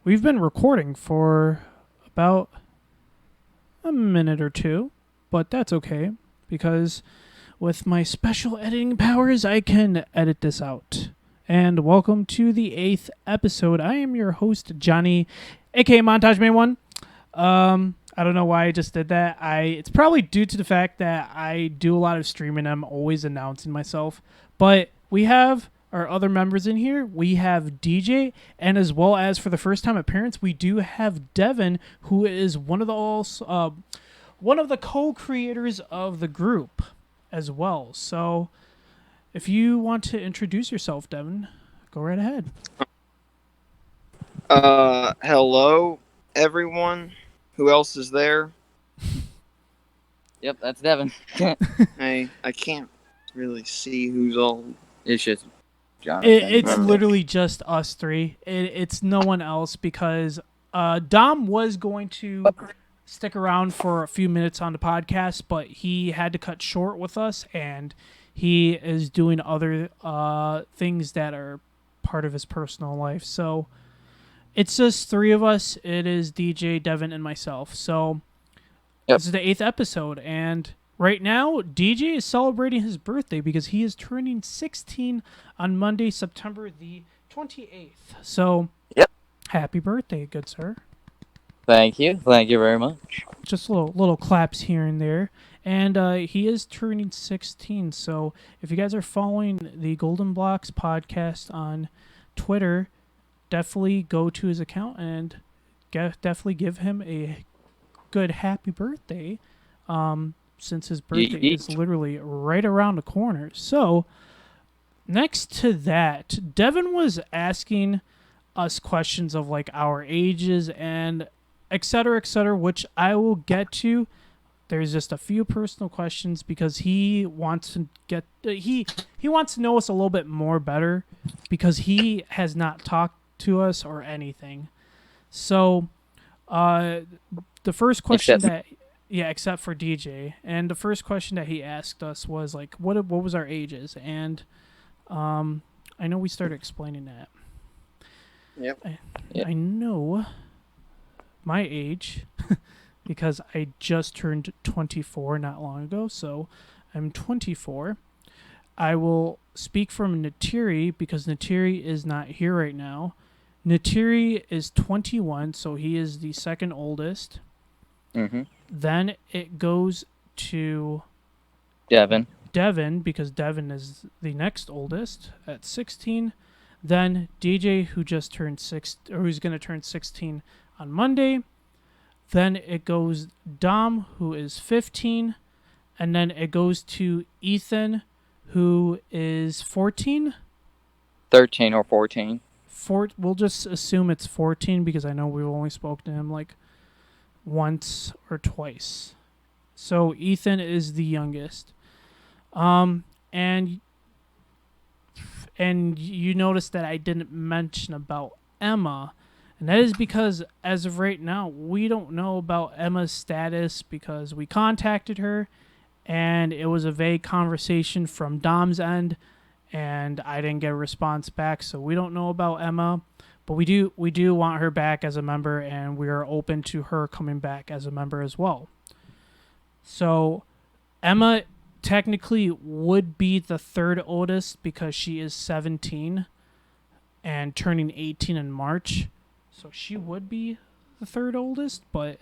We've been recording for about a minute or two, but that's okay because with my special editing powers, I can edit this out. And welcome to the 8th episode. I am your host, Jony, aka Montage Man 1. I don't know why I just did that. It's probably due to the fact that I do a lot of streaming. I'm always announcing myself. But we have our other members in here. We have DJ, and as well as for the first time appearance, we do have Devin, who is one of the co-creators of the group as well. So, if you want to introduce yourself, Devin, go right ahead. Hello, everyone. Who else is there? Yep, that's Devin. I can't really see who's all. It's just Jonathan. It's literally just us three. It's no one else because Dom was going to stick around for a few minutes on the podcast, but he had to cut short with us, and he is doing other things that are part of his personal life. So it's just three of us. It is DJ, Devin, and myself. So This is the 8th episode, and right now DJ is celebrating his birthday because he is turning 16 on Monday, September the 28th. So, happy birthday, good sir. Thank you very much. Just little claps here and there. And he is turning 16, so if you guys are following the TheGoldenBlocks podcast on Twitter, definitely go to his account and definitely give him a good happy birthday, since his birthday is literally right around the corner. So, next to that, Devin was asking us questions of like our ages and etc., which I will get to. There's just a few personal questions because he wants to get he wants to know us a little bit more better because he has not talked to us or anything. So, the first question except for DJ, and the first question that he asked us was like, what was our ages? And I know we started explaining that. Yep. I know my age because I just turned 24 not long ago, so I'm 24. I will speak from Natiri because Natiri is not here right now. Natiri is 21, so he is the second oldest. Mm-hmm. Then it goes to Devin because Devin is the next oldest at 16. Then DJ, who just turned who's going to turn 16 on Monday. Then it goes Dom, who is 15, and then it goes to Ethan, who is 14, 13 or 14. We'll just assume it's 14 because I know we've only spoken to him like once or twice. So Ethan is the youngest. And you notice that I didn't mention about Emma, and that is because as of right now, we don't know about Emma's status because we contacted her, and it was a vague conversation from Dom's end, and I didn't get a response back, so we don't know about Emma. But we do want her back as a member, and we are open to her coming back as a member as well. So Emma technically would be the third oldest because she is 17 and turning 18 in March. So she would be the third oldest, but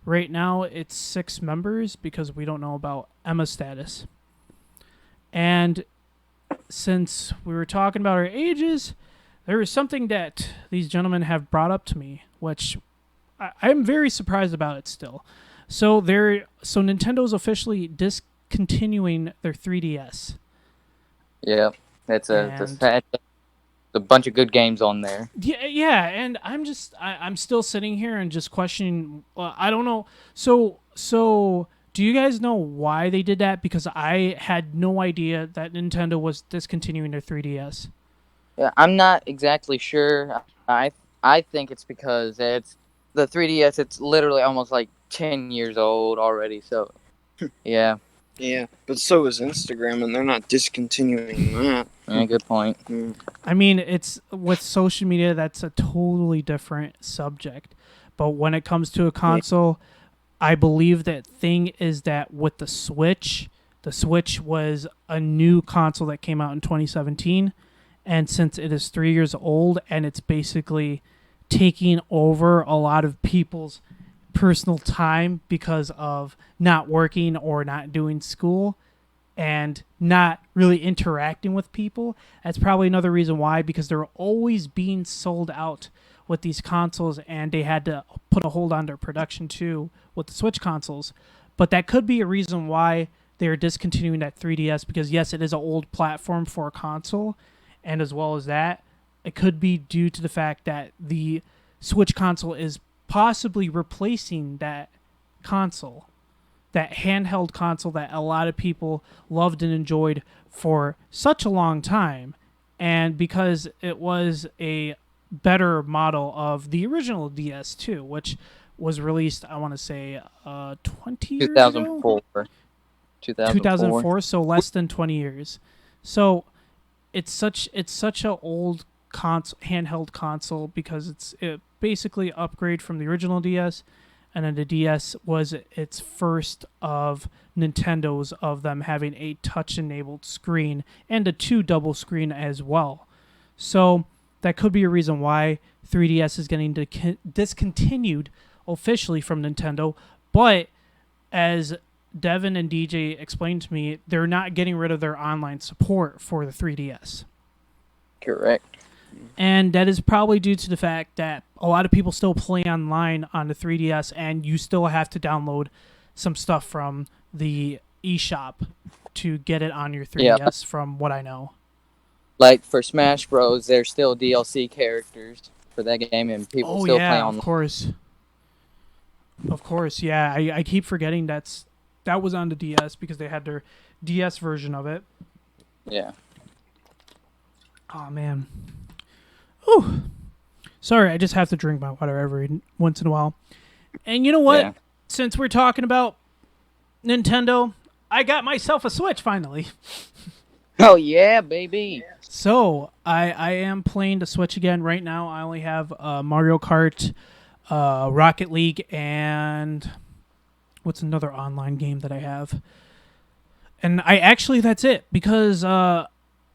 right now it's 6 members because we don't know about Emma's status. And since we were talking about our ages, there is something that these gentlemen have brought up to me, which I'm very surprised about it still. So Nintendo's officially discontinuing their 3DS. Yeah, it's a bunch of good games on there. Yeah, and I'm still sitting here and just questioning. I don't know. So do you guys know why they did that? Because I had no idea that Nintendo was discontinuing their 3DS. Yeah, I'm not exactly sure. I think it's because it's the 3DS. It's literally almost like 10 years old already. So, yeah. Yeah, but so is Instagram, and they're not discontinuing that. Yeah, good point. I mean, it's with social media, that's a totally different subject. But when it comes to a console, I believe that thing is that with the Switch was a new console that came out in 2017. And since it is 3 years old and it's basically taking over a lot of people's personal time because of not working or not doing school and not really interacting with people. That's probably another reason why, because they're always being sold out with these consoles and they had to put a hold on their production too with the Switch consoles. But that could be a reason why they're discontinuing that 3DS, because yes, it is an old platform for a console, and as well as that, it could be due to the fact that the Switch console is possibly replacing that console, that handheld console that a lot of people loved and enjoyed for such a long time. And because it was a better model of the original DS too, which was released, I want to say, 20 years 2004. ago? 2004, so less than 20 years. So it's such a old handheld console because it basically upgrade from the original DS, and then the DS was its first of Nintendo's of them having a touch-enabled screen and a 2 double screen as well. So that could be a reason why 3DS is getting discontinued officially from Nintendo. But as Devin and DJ explained to me, they're not getting rid of their online support for the 3DS. Correct. And that is probably due to the fact that a lot of people still play online on the 3DS, and you still have to download some stuff from the eShop to get it on your 3DS, from what I know. Like for Smash Bros, there's still DLC characters for that game, and people still play online. Of course. Of course, yeah. I keep forgetting that was on the DS because they had their DS version of it. Yeah. Oh, man. Ooh. Sorry, I just have to drink my water every once in a while. And you know what? Yeah. Since we're talking about Nintendo, I got myself a Switch finally. Oh, yeah, baby. So, I am playing the Switch again. Right now, I only have Mario Kart, Rocket League, and what's another online game that I have? And that's it, because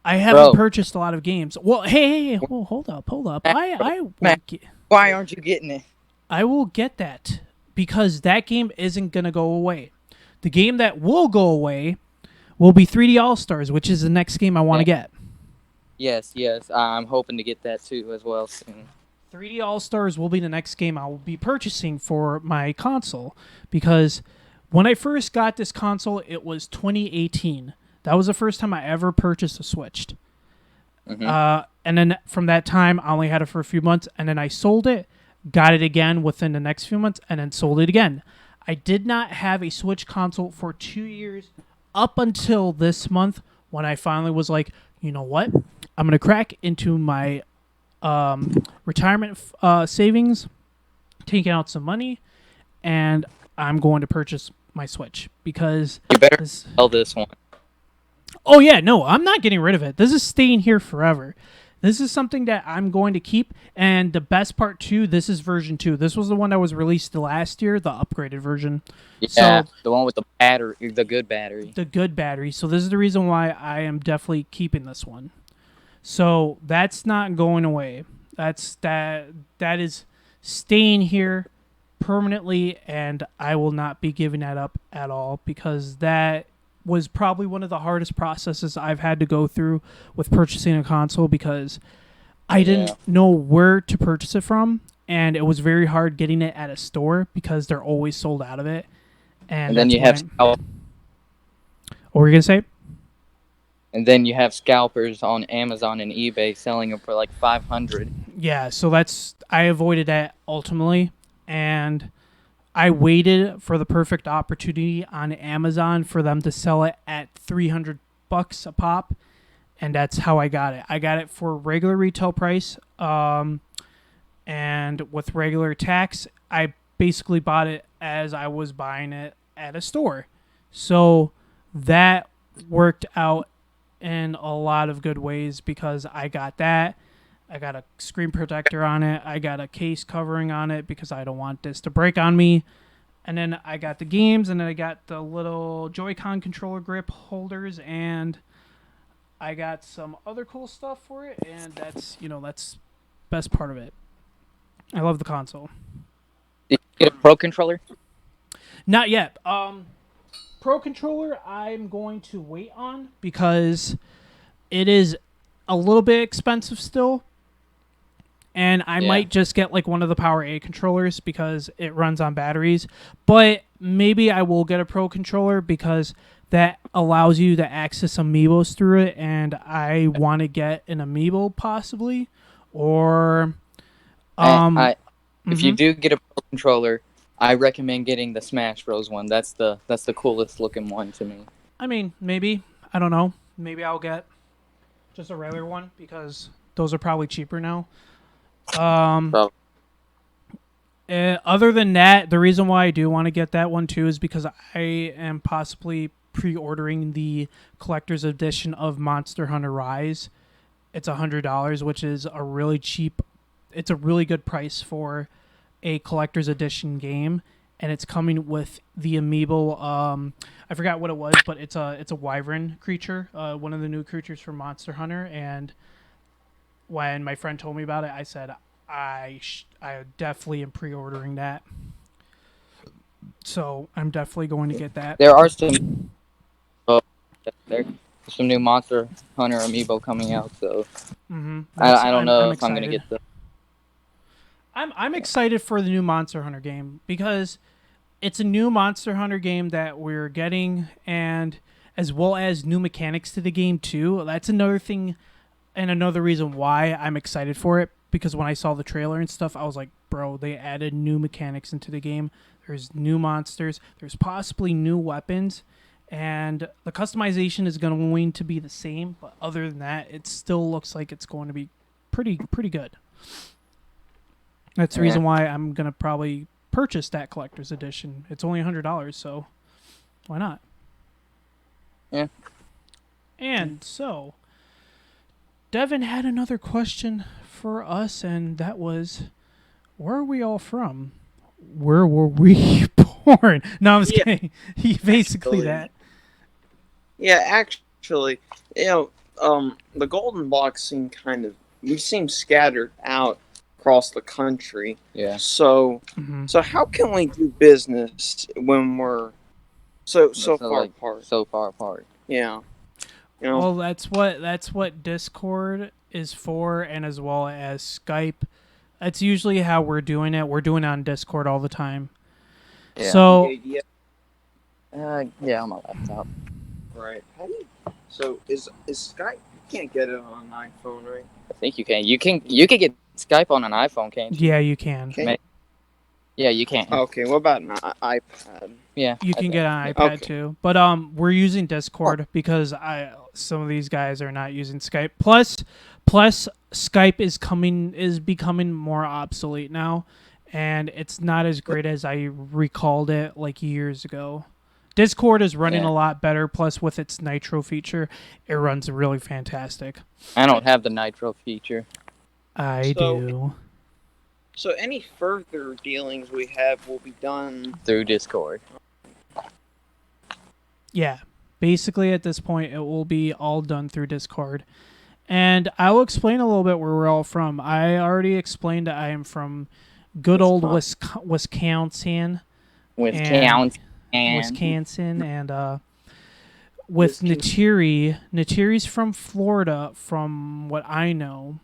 I haven't purchased a lot of games. Well, hey, well, hold up. Why aren't you getting it? I will get that, because that game isn't going to go away. The game that will go away will be 3D All-Stars, which is the next game I want to get. Yes. I'm hoping to get that too as well soon. 3D All-Stars will be the next game I will be purchasing for my console, because when I first got this console, it was 2018. That was the first time I ever purchased a Switch. Mm-hmm. And then from that time, I only had it for a few months, and then I sold it, got it again within the next few months, and then sold it again. I did not have a Switch console for 2 years up until this month, when I finally was like, you know what? I'm going to crack into my retirement savings, taking out some money, and I'm going to purchase my Switch, because you better sell this one. Oh yeah, no, I'm not getting rid of it. This is staying here forever. This is something that I'm going to keep, and the best part too, this is version 2. This was the one that was released last year, the upgraded version. Yeah, so, the one with the battery, the good battery. The good battery. So this is the reason why I am definitely keeping this one. So that's not going away. That is staying here permanently, and I will not be giving that up at all, because that was probably one of the hardest processes I've had to go through with purchasing a console, because I didn't know where to purchase it from, and it was very hard getting it at a store because they're always sold out of it. And then you have what were you gonna say? And then you have scalpers on Amazon and eBay selling them for like $500. Yeah, so I avoided that ultimately, and I waited for the perfect opportunity on Amazon for them to sell it at $300 a pop, and that's how I got it. I got it for regular retail price, and with regular tax, I basically bought it as I was buying it at a store. So that worked out in a lot of good ways because I got that. I got a screen protector on it. I got a case covering on it because I don't want this to break on me. And then I got the games, and then I got the little Joy-Con controller grip holders, and I got some other cool stuff for it, and that's best part of it. I love the console. Did you get a Pro controller? Not yet. Pro controller I'm going to wait on because it is a little bit expensive still. And I might just get like one of the Power A controllers because it runs on batteries. But maybe I will get a Pro controller because that allows you to access amiibos through it, and I want to get an amiibo possibly, or if you do get a Pro controller, I recommend getting the Smash Bros one. That's the coolest looking one to me. I mean, maybe, I don't know. Maybe I'll get just a regular one because those are probably cheaper now. Other than that, the reason why I do want to get that one too is because I am possibly pre-ordering the collector's edition of Monster Hunter Rise. It's $100, which is a really cheap. It's a really good price for a collector's edition game, and it's coming with the amiibo. I forgot what it was, but it's a wyvern creature, one of the new creatures from Monster Hunter. And when my friend told me about it, I said I definitely am pre-ordering that. So I'm definitely going to get that. There are some new Monster Hunter amiibo coming out, so I don't know if I'm gonna get the. I'm excited for the new Monster Hunter game because it's a new Monster Hunter game that we're getting, and as well as new mechanics to the game too. That's another thing, and another reason why I'm excited for it. Because when I saw the trailer and stuff, I was like, bro, they added new mechanics into the game. There's new monsters. There's possibly new weapons. And the customization is going to be the same. But other than that, it still looks like it's going to be pretty good. That's the reason why I'm going to probably purchase that collector's edition. It's only $100, so why not? Yeah. And so, Devin had another question for us, and that was, where are we all from? Where were we born? No, I was kidding. He basically that. Yeah, actually, the Golden Blocks seem scattered out across the country. Yeah. So how can we do business when we're so far apart? So far apart. Yeah. Well, that's what Discord is for, and as well as Skype. That's usually how we're doing it. We're doing it on Discord all the time. Yeah. So, on my laptop. Right. So is Skype? You can't get it on an iPhone, right? I think you can. You can get Skype on an iPhone, can't you? Yeah, you can. Yeah, you can. Okay. What about an iPad? Yeah, you can get on iPad too. But we're using Discord because some of these guys are not using Skype. Plus Skype is becoming more obsolete now, and it's not as great as I recalled it like years ago. Discord is running a lot better. Plus, with its Nitro feature, it runs really fantastic. I don't have the Nitro feature. I do. So any further dealings we have will be done through Discord. Yeah. Basically, at this point, it will be all done through Discord. And I will explain a little bit where we're all from. I already explained that I am from good old Wisconsin. Wisconsin, and with Natiri. Natiri's from Florida, from what I know.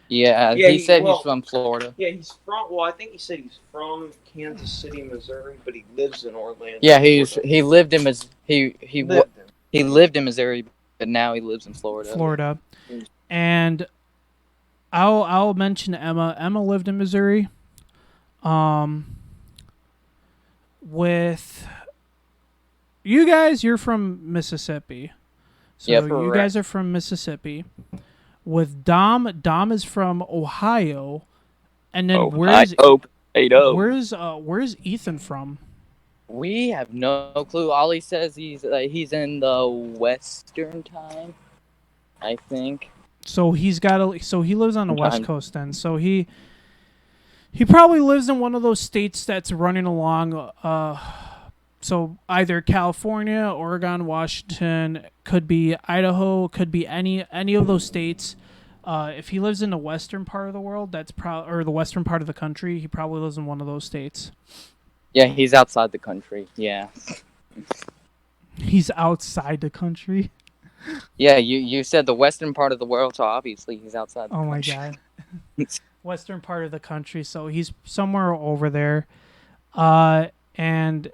Yeah, he said he's from Florida. Yeah, he's from. Well, I think he said he's from Kansas City, Missouri, but he lives in Orlando. Yeah, he lived in Missouri, but now he lives in Florida. And I'll mention Emma. Emma lived in Missouri. With you guys, you're from Mississippi. So you guys are from Mississippi. With Dom is from Ohio. And then where's Ethan from? We have no clue. All he says he's in the Western time, I think. So he's got a. So he lives on the I'm West trying. Coast then. So he probably lives in one of those states that's running along. So either California, Oregon, Washington, could be Idaho, could be any of those states. If he lives in the western part of the world, or the western part of the country, he probably lives in one of those states. Yeah, he's outside the country. Yeah. He's outside the country. Yeah, you said the western part of the world, so obviously he's outside the Oh my country. god. Western part of the country, so he's somewhere over there. And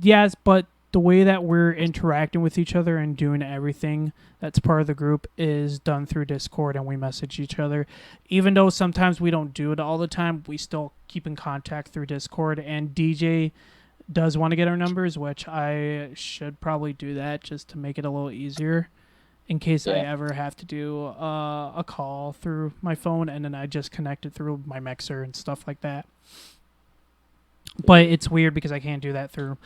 yes, but the way that we're interacting with each other and doing everything that's part of the group is done through Discord, and we message each other. Even though sometimes we don't do it all the time, we still keep in contact through Discord. And DJ does want to get our numbers, which I should probably do that just to make it a little easier in case I ever have to do a call through my phone, and then I just connect it through my mixer and stuff like that. But it's weird because I can't do that through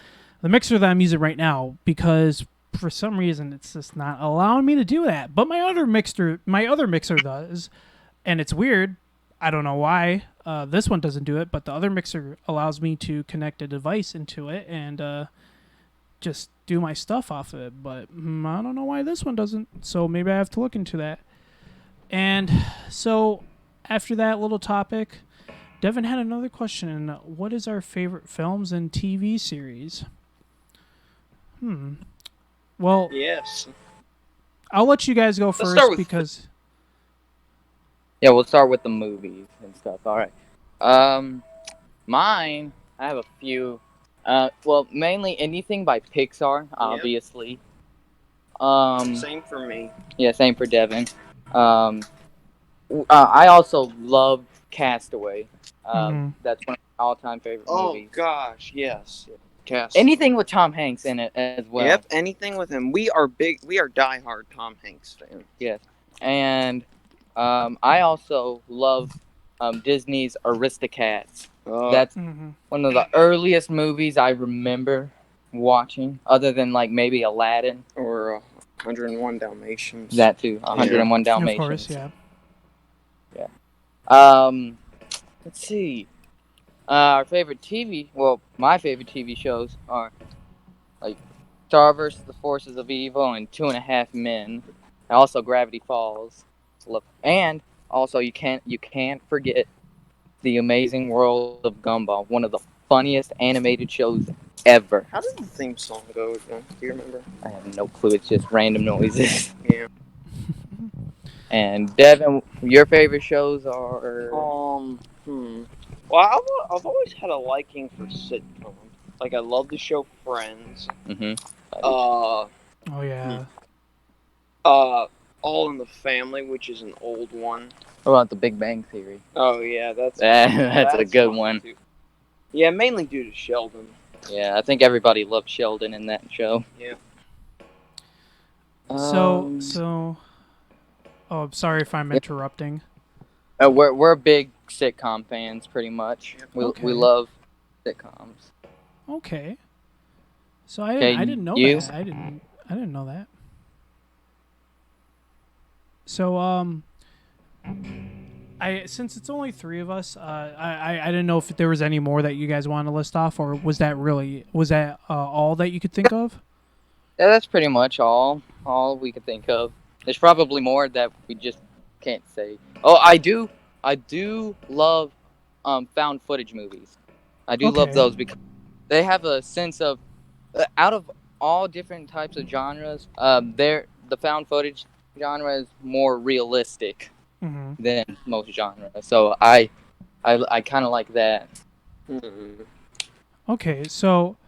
the mixer that I'm using right now, because for some reason it's just not allowing me to do that. But my other mixer does, and it's weird. I don't know why. This one doesn't do it, but the other mixer allows me to connect a device into it and just do my stuff off of it. But I don't know why this one doesn't. So maybe I have to look into that. And so after that little topic, Devin had another question. What is our favorite films and TV series? Well, Yes. I'll let you guys go first because... Yeah, we'll start with the movies and stuff. All right. Mine, I have a few. Well, mainly anything by Pixar, obviously. Same for me. Yeah, same for Devin. I also love Castaway. That's one of my all-time favorite movies. Oh gosh, yes. Castaway. Anything with Tom Hanks in it as well. Yep, anything with him. We are diehard Tom Hanks fans. Yes, and I also love Disney's Aristocats. That's one of the earliest movies I remember watching, other than like maybe Aladdin or 101 Dalmatians. That too, 101 Dalmatians. Of course, yeah. Yeah. Let's see. Our favorite my favorite TV shows are like Star vs. the Forces of Evil and 2.5 Men, and also Gravity Falls. And also you can't forget The Amazing World of Gumball, one of the funniest animated shows ever. How does the theme song go again? Do you remember? I have no clue. It's just random noises. Yeah. And Devin, your favorite shows are? Well, I've always had a liking for sitcoms. Like, I love the show Friends. Oh yeah. All in the Family, which is an old one. What about The Big Bang Theory? Oh yeah, that's a good one. Too. Yeah, mainly due to Sheldon. Yeah, I think everybody loved Sheldon in that show. Yeah. So. Oh, I'm sorry if I'm interrupting. We're big sitcom fans, pretty much. We love sitcoms. Okay. So I didn't know that. I didn't know that. So since it's only 3 of us, I didn't know if there was any more that you guys wanted to list off, or was that all that you could think of? Yeah, that's pretty much all we could think of. There's probably more that we just can't say. Oh, I do love found footage movies. I do love those because they have a sense of out of all different types of genres, the found footage genre is more realistic than most genres. So I kind of like that. Okay, so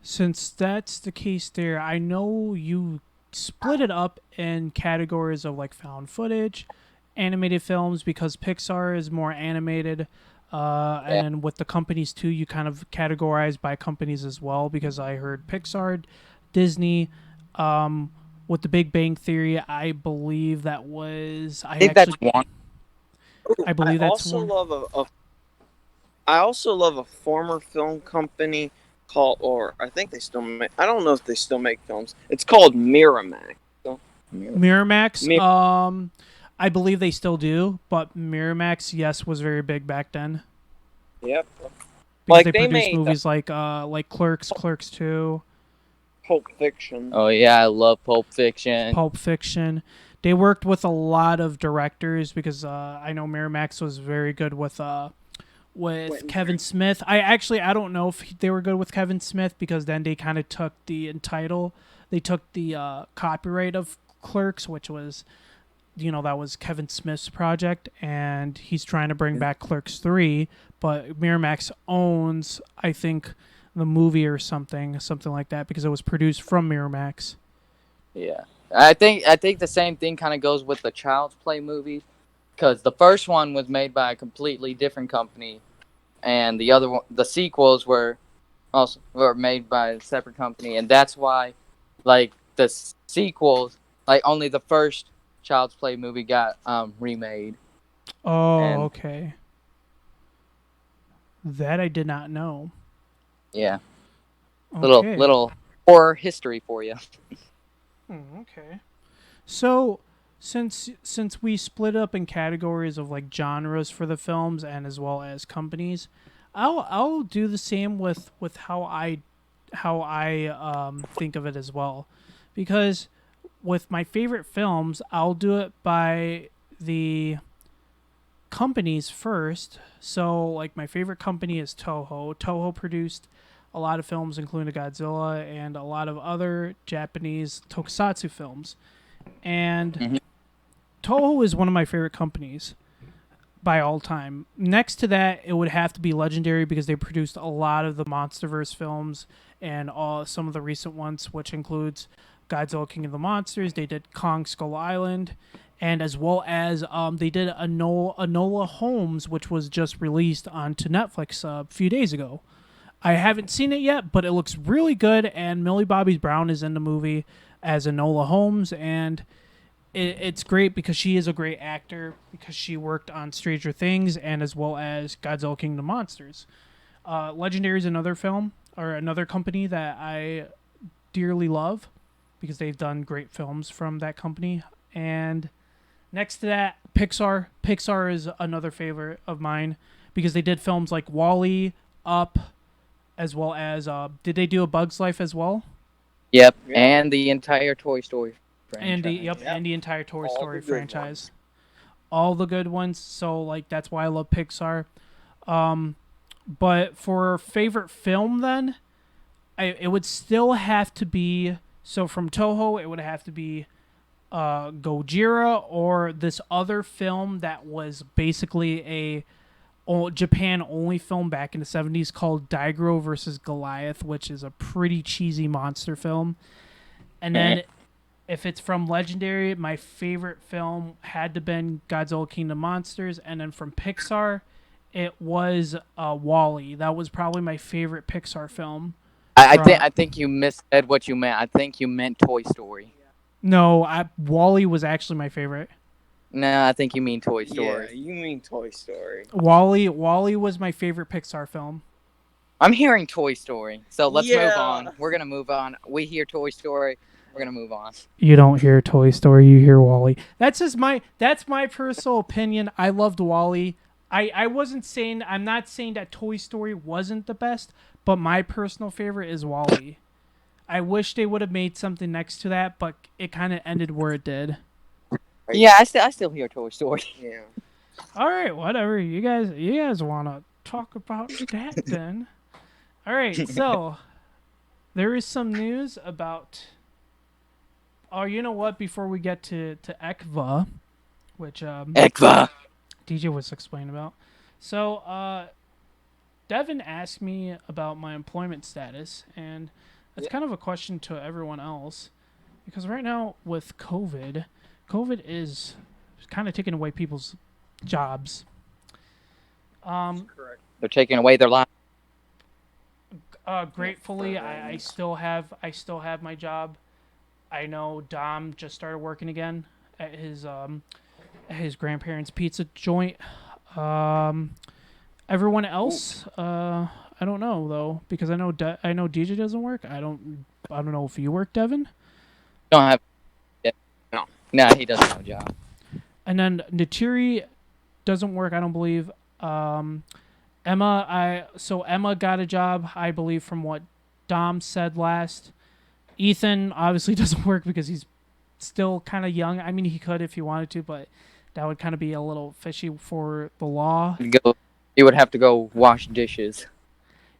since that's the case there, I know you split it up in categories of like found footage, animated films, because Pixar is more animated, and then with the companies too, you kind of categorize by companies as well, because I heard Pixar, Disney, with the Big Bang Theory, I believe that was that's one. I believe that's one. I also love a former film company called, or I think they still make. I don't know if they still make films. It's called Miramax. Miramax. Mir- I believe they still do, but Miramax, yes, was very big back then. Yep. Because Like they they produced made movies like Clerks, Clerks 2, Pulp Fiction. Oh yeah, I love Pulp Fiction. Pulp Fiction. They worked with a lot of directors because I know Miramax was very good with Kevin Smith. I don't know if they were good with Kevin Smith because then they kind of took the copyright of Clerks, which was, that was Kevin Smith's project, and he's trying to bring back Clerks 3, but Miramax owns, I think, the movie or something like that because it was produced from Miramax. Yeah, I think the same thing kind of goes with the Child's Play movies, because the first one was made by a completely different company, and the other one, the sequels were made by a separate company, and that's why, like the sequels, like only the first Child's Play movie got remade. Oh, And okay. That I did not know. yeah, Okay. little horror history for you. Okay. So, since we split up in categories of like genres for the films and as well as companies, I'll do the same with how I think of it as well, because with my favorite films, I'll do it by the companies first. So, like, my favorite company is Toho. Toho produced a lot of films, including Godzilla and a lot of other Japanese tokusatsu films. And Mhm. Toho is one of my favorite companies by all time. Next to that, it would have to be Legendary because they produced a lot of the MonsterVerse films and some of the recent ones, which includes Godzilla King of the Monsters. They did Kong Skull Island, and as well as they did Enola Holmes, which was just released onto Netflix a few days ago. I haven't seen it yet, but it looks really good, and Millie Bobby Brown is in the movie as Enola Holmes, and it's great because she is a great actor because she worked on Stranger Things and as well as Godzilla King of the Monsters. Legendary is another film or another company that I dearly love because they've done great films from that company. And next to that, Pixar. Pixar is another favorite of mine because they did films like WALL-E, Up, as well as did they do A Bug's Life as well? Yep, Yeah. and the entire Toy Story franchise. And the entire Toy All Story the good franchise. ones. All the good ones. So like that's why I love Pixar. But for favorite film, then it would still have to be, so from Toho. It would have to be Gojira or this other film that was basically a Japan only film back in the 70s called Daigoro versus Goliath, which is a pretty cheesy monster film. And then if it's from Legendary, my favorite film had to been Godzilla King of Monsters, and then from Pixar, it was WALL-E. That was probably my favorite Pixar film. I think you missaid what you meant. I think you meant Toy Story. No, WALL-E was actually my favorite. No, I think you mean Toy Story. Yeah, you mean Toy Story. WALL-E was my favorite Pixar film. I'm hearing Toy Story, so let's move Yeah. on. We're gonna move on. We hear Toy Story. We're gonna move on. You don't hear Toy Story, you hear WALL-E. That's my personal opinion. I loved WALL-E. I'm not saying that Toy Story wasn't the best, but my personal favorite is WALL-E. I wish they would have made something next to that, but it kind of ended where it did. Yeah, I still hear Toy Story. Yeah. All right, whatever. You guys want to talk about that then? All right, so there is some news about. Oh, you know what? Before we get to ECVA, which ECVA. DJ was explaining about, so Devin asked me about my employment status, and that's kind of a question to everyone else, because right now with COVID is kind of taking away people's jobs. Correct. They're taking away their life. Gratefully, I still have my job. I know Dom just started working again at his grandparents' pizza joint. Everyone else, I don't know though, because I know DJ doesn't work. I don't know if you work, Devin. Don't have. No. Nah, he doesn't have a job. And then Naturi doesn't work. I don't believe. Um, Emma got a job, I believe, from what Dom said last. Ethan obviously doesn't work because he's still kind of young. I mean, he could if he wanted to, but that would kind of be a little fishy for the law. He would have to go wash dishes.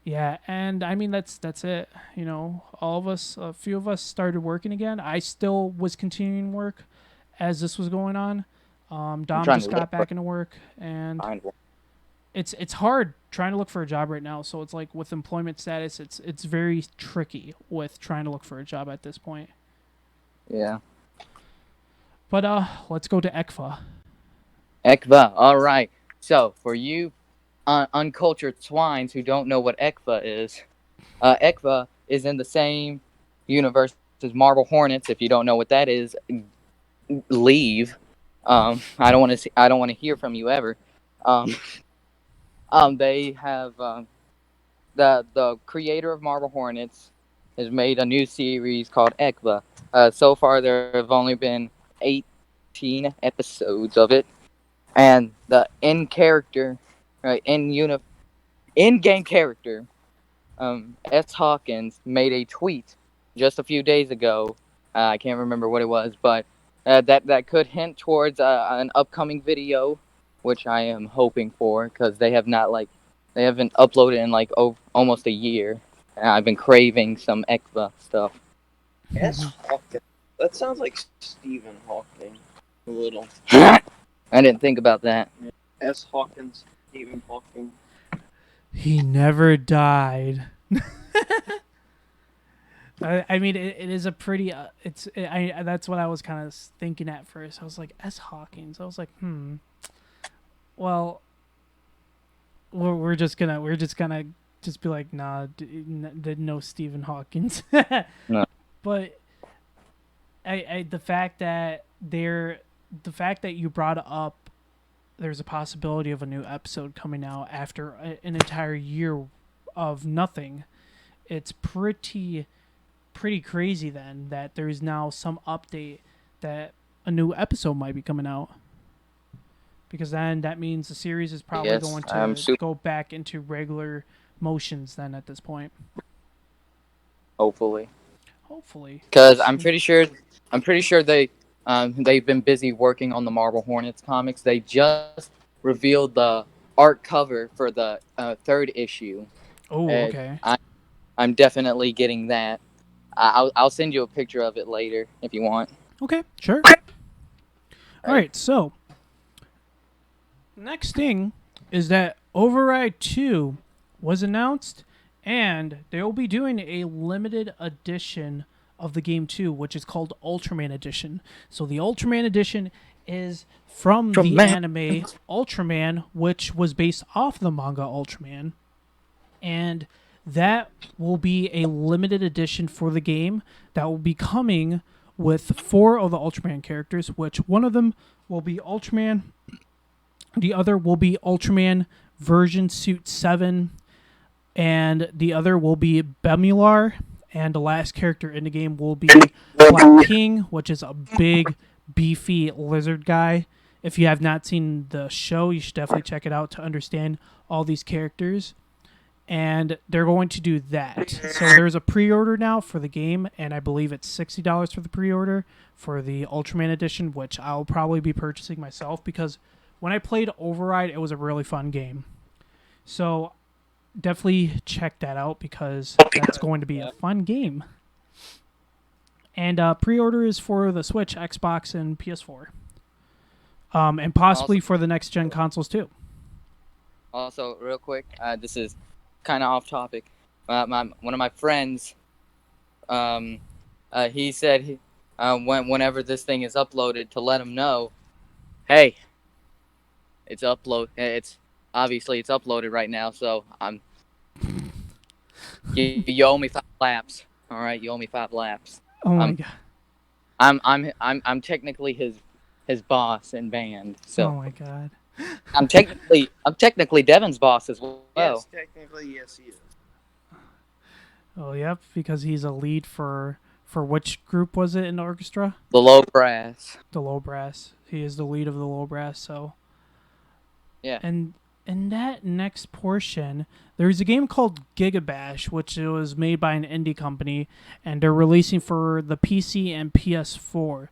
Yeah, and I mean that's it. You know, all of us, a few of us started working again. I still was continuing work as this was going on. Dom trying just to got look back into work, and Find one. it's hard trying to look for a job right now. So it's like with employment status, it's very tricky with trying to look for a job at this point. Yeah. But let's go to ECFA. ECVA. All right. So for you uncultured swines who don't know what ECVA is, ECVA is in the same universe as Marble Hornets. If you don't know what that is, leave. I don't want to see. I don't want to hear from you ever. Um, they have the creator of Marble Hornets has made a new series called ECVA. So far, there have only been 18 episodes of it, and the in character, right, in game character, S. Hawkins made a tweet just a few days ago. I can't remember what it was, but that could hint towards an upcoming video, which I am hoping for because they haven't uploaded in like almost a year. And I've been craving some ECVA stuff. S. Hawkins. That sounds like Stephen Hawking. A little. I didn't think about that. S. Hawkins, Stephen Hawking. He never died. I mean, it is a pretty. That's what I was kind of thinking at first. I was like S. Hawkins. I was like, well, we're just gonna just be like, nah, no Stephen Hawkins. No. But the fact that you brought up, there's a possibility of a new episode coming out after an entire year of nothing. It's pretty crazy then that there's now some update that a new episode might be coming out. Because then that means the series is probably going to go back into regular motions then at this point. Hopefully. Because I'm pretty sure they've been busy working on the Marble Hornets comics. They just revealed the art cover for the third issue. Oh, okay. I'm definitely getting that. I'll send you a picture of it later if you want. Okay, sure. All right, so next thing is that Override 2 was announced, and they will be doing a limited edition of the game 2, which is called Ultraman Edition. So the Ultraman Edition is from the anime Ultraman, which was based off the manga Ultraman, and that will be a limited edition for the game that will be coming with 4 of the Ultraman characters, which one of them will be Ultraman, the other will be Ultraman Version Suit 7, and the other will be Bemular, and the last character in the game will be Black King, which is a big, beefy lizard guy. If you have not seen the show, you should definitely check it out to understand all these characters. And they're going to do that. So there's a pre-order now for the game, and I believe it's $60 for the pre-order for the Ultraman Edition, which I'll probably be purchasing myself because when I played Override, it was a really fun game. So definitely check that out because that's going to be a fun game. And pre-order is for the Switch, Xbox, and PS4. And possibly for the next-gen consoles, too. Also, real quick, this is kind of off topic. One of my friends, he said whenever this thing is uploaded to let him know, hey, it's obviously it's uploaded right now, so you owe me 5 laps. All right, you owe me 5 laps. Oh my god. I'm technically his boss in band. So. Oh my god. I'm technically Devin's boss as well. Yes, technically, yes, he is. Oh, yep, because he's a lead for which group was it in the orchestra? The low brass. The low brass. He is the lead of the low brass. So, Yeah. and in that next portion, there's a game called Gigabash, which was made by an indie company, and they're releasing for the PC and PS4.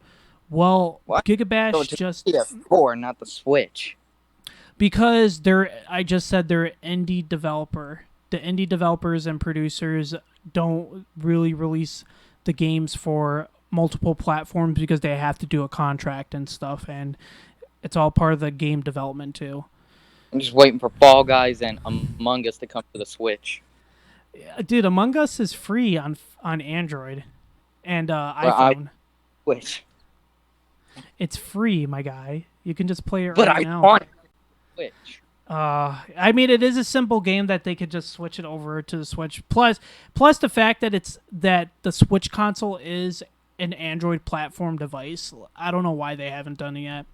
Well, What? So Gigabash to just PS4, not the Switch. because I just said they're an indie developer. The indie developers and producers don't really release the games for multiple platforms because they have to do a contract and stuff, and it's all part of the game development too. I'm just waiting for Fall Guys and Among Us to come to the Switch. Dude, Among Us is free on Android and Well, I iPhone. Switch. It's free, my guy. You can just play it But right I now. want Switch. I mean, it is a simple game that they could just switch it over to the Switch. Plus the fact that the Switch console is an Android platform device. I don't know why they haven't done it yet.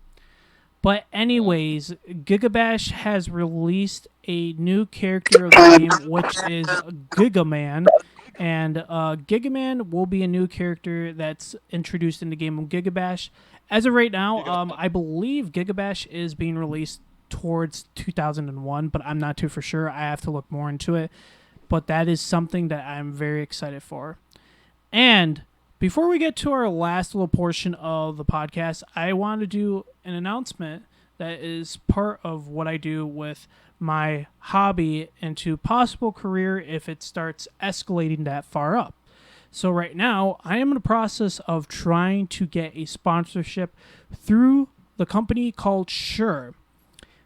But anyways, Gigabash has released a new character of the game, which is Gigaman. And Gigaman will be a new character that's introduced in the game of Gigabash. As of right now, I believe Gigabash is being released towards 2001, but I'm not too for sure. I have to look more into it. But that is something that I'm very excited for. And before we get to our last little portion of the podcast, I want to do an announcement that is part of what I do with my hobby into possible career if it starts escalating that far up. So right now, I am in the process of trying to get a sponsorship through the company called Shure.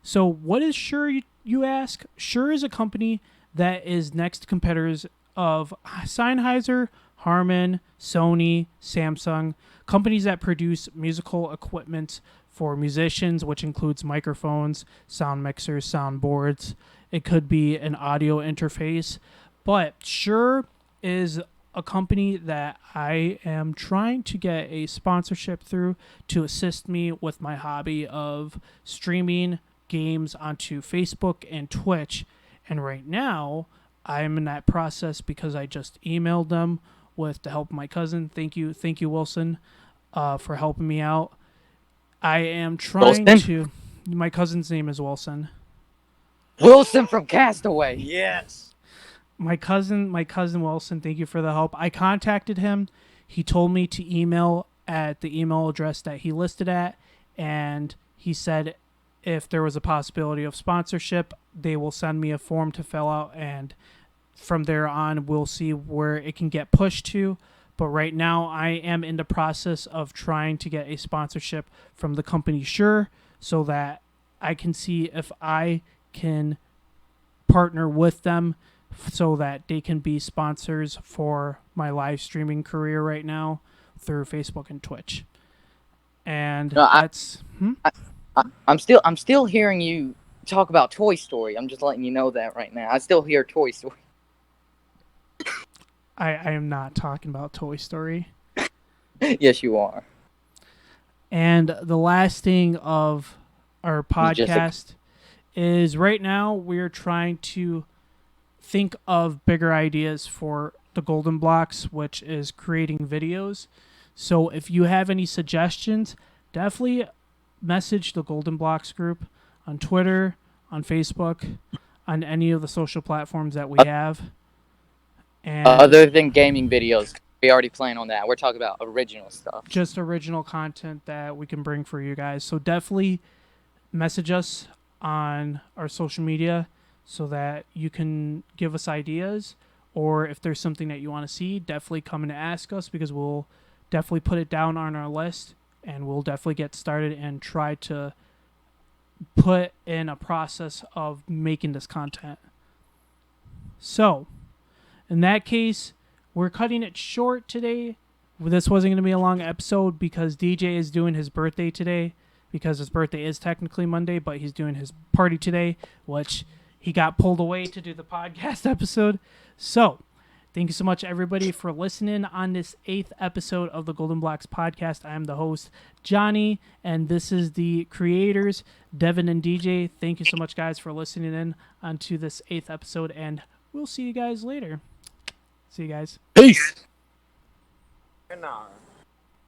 So what is Shure, you ask? Shure is a company that is next to competitors of Sennheiser, Harman, Sony, Samsung, companies that produce musical equipment for musicians, which includes microphones, sound mixers, soundboards. It could be an audio interface. But Shure is a company that I am trying to get a sponsorship through to assist me with my hobby of streaming games onto Facebook and Twitch. And right now, I'm in that process because I just emailed them with the help of my cousin. Thank you, Wilson, for helping me out. I am trying to. My cousin's name is Wilson. Wilson from Castaway. Yes. My cousin Wilson. Thank you for the help. I contacted him. He told me to email at the email address that he listed at, and he said if there was a possibility of sponsorship, they will send me a form to fill out, and from there on, we'll see where it can get pushed to. But right now, I am in the process of trying to get a sponsorship from the company Shure so that I can see if I can partner with them so that they can be sponsors for my live streaming career right now through Facebook and Twitch. And No, that's... I'm still hearing you talk about Toy Story. I'm just letting you know that right now. I still hear Toy Story. I am not talking about Toy Story. Yes, you are. And the last thing of our podcast is right now we're trying to think of bigger ideas for the Golden Blocks, which is creating videos. So if you have any suggestions, definitely message the Golden Blocks group on Twitter, on Facebook, on any of the social platforms that we have. And other than gaming videos, we already plan on that. We're talking about original stuff. Just original content that we can bring for you guys. So definitely message us on our social media so that you can give us ideas, or if there's something that you want to see, definitely come and ask us because we'll definitely put it down on our list and we'll definitely get started and try to put in a process of making this content. So, in that case, we're cutting it short today. This wasn't going to be a long episode because DJ is doing his birthday today because his birthday is technically Monday, but he's doing his party today, which he got pulled away to do the podcast episode. So, Thank you so much, everybody, for listening on this 8th episode of the Golden Blocks podcast. I am the host, Jony, and this is the creators, Devin and DJ. Thank you so much, guys, for listening in onto this 8th episode, and we'll see you guys later. See you guys. Peace. Nah.